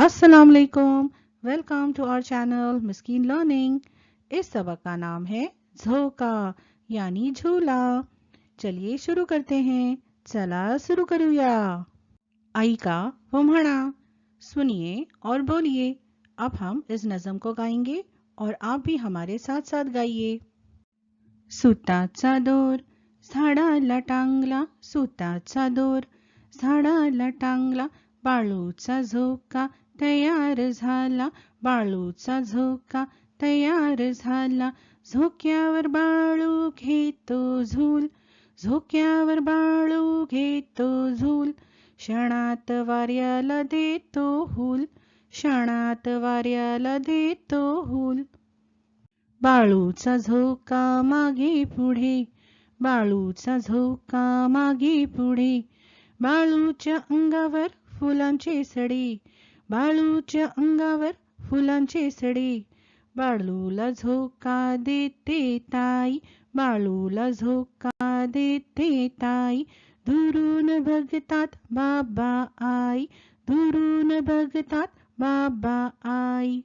अस्सलाम वालेकुम। Welcome to our channel Miskeen learning. इस सबक का नाम है झोका यानी झूला। चलिए शुरू करते हैं। चला शुरू करूया। आई का वो म्हणा। सुनिए और बोलिए। अब हम इस नज़म को गाएंगे और आप भी हमारे साथ साथ गाइए। सुताचा दोर झाडाला टांगला, सुताचा दोर झाडाला टांगला, बाळूचा झोका तयार झाला, बाळूचा झोका तयार झाला, झोक्यावर बाळू घेतो झूल, झोक्यावर बाळू घेतो झूल, क्षणात वाऱ्याला देतो हूल, क्षणात वाऱ्याला देतो हूल. बाळूचा झोका मागे पुढे, बाळूचा झोका मागे पुढे, बाळूच्या अंगावर फुलांचे सडे, बाळूच्या अंगावर फुलांचे सडे, बाळूला झोका देते ताई, बाळूला झोका देते ताई, दुरून बघतात बाबा आई, दुरून बघतात बाबा आई.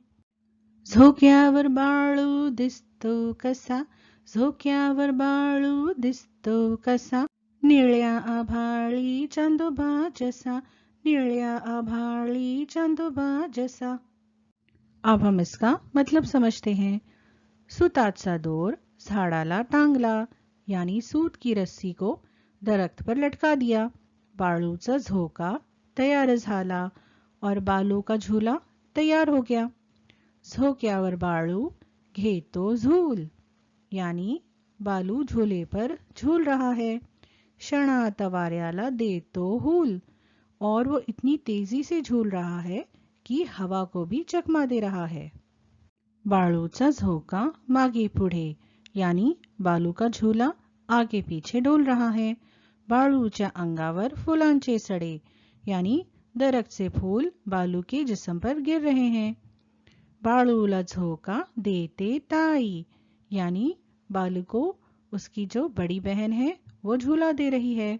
झोक्यावर बाळू दिसतो कसा, झोक्यावर बाळू दिसतो कसा, निळ्या आभाळी चांदोबा जसा, निळ्या आभाळी चांदोबा जसा. अब हम इसका मतलब समझते हैं। सुताचा दोर झाडाला टांगला यानी सूत की रस्सी को दरख्त पर लटका दिया, बाळूचा झोका तैयार झाला और बालों का झूला तैयार हो गया. झोक्यावर बाळू घेतो झूल यानी बालू झूले पर झूल रहा है. क्षणात वाऱ्याला देतो हूल और वो इतनी तेजी से झूल रहा है कि हवा को भी चकमा दे रहा है. बाळूचा झोका मागे पुढे यानी बालू का झूला आगे पीछे डोल रहा है. बाळूच्या अंगावर फुलांचे सडे यानी दरख्त से फूल बालू के जिस्म पर गिर रहे हैं. बाळूला झोका देते ताई यानी बालू को उसकी जो बड़ी बहन है वो झूला दे रही है.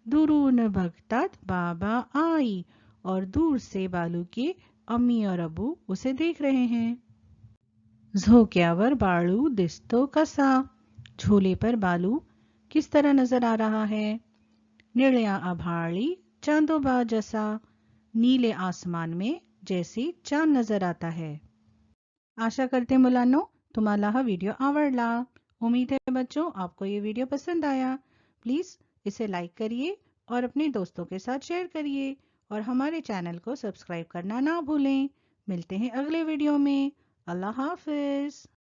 दुरून बघतात बाबा आई और दूर से बालू के अम्मी और अबू उसे देख रहे हैं. झोक्यावर बाळू दिसतो कसा, झूले पर बालू किस तरह नजर आ रहा है. निळ्या आभाळी चांदोबा जसा, नीले आसमान में जैसे चांद नजर आता है. आशा करते मुलांनो तुम्हाला हा व्हिडिओ आवडला. उम्मीद है बच्चों आपको ये वीडियो पसंद आया. प्लीज़ इसे लाइक करिए और अपने दोस्तों के साथ शेयर करिए और हमारे चैनल को सब्सक्राइब करना ना भूलें. मिलते हैं अगले वीडियो में. अल्लाह हाफिज.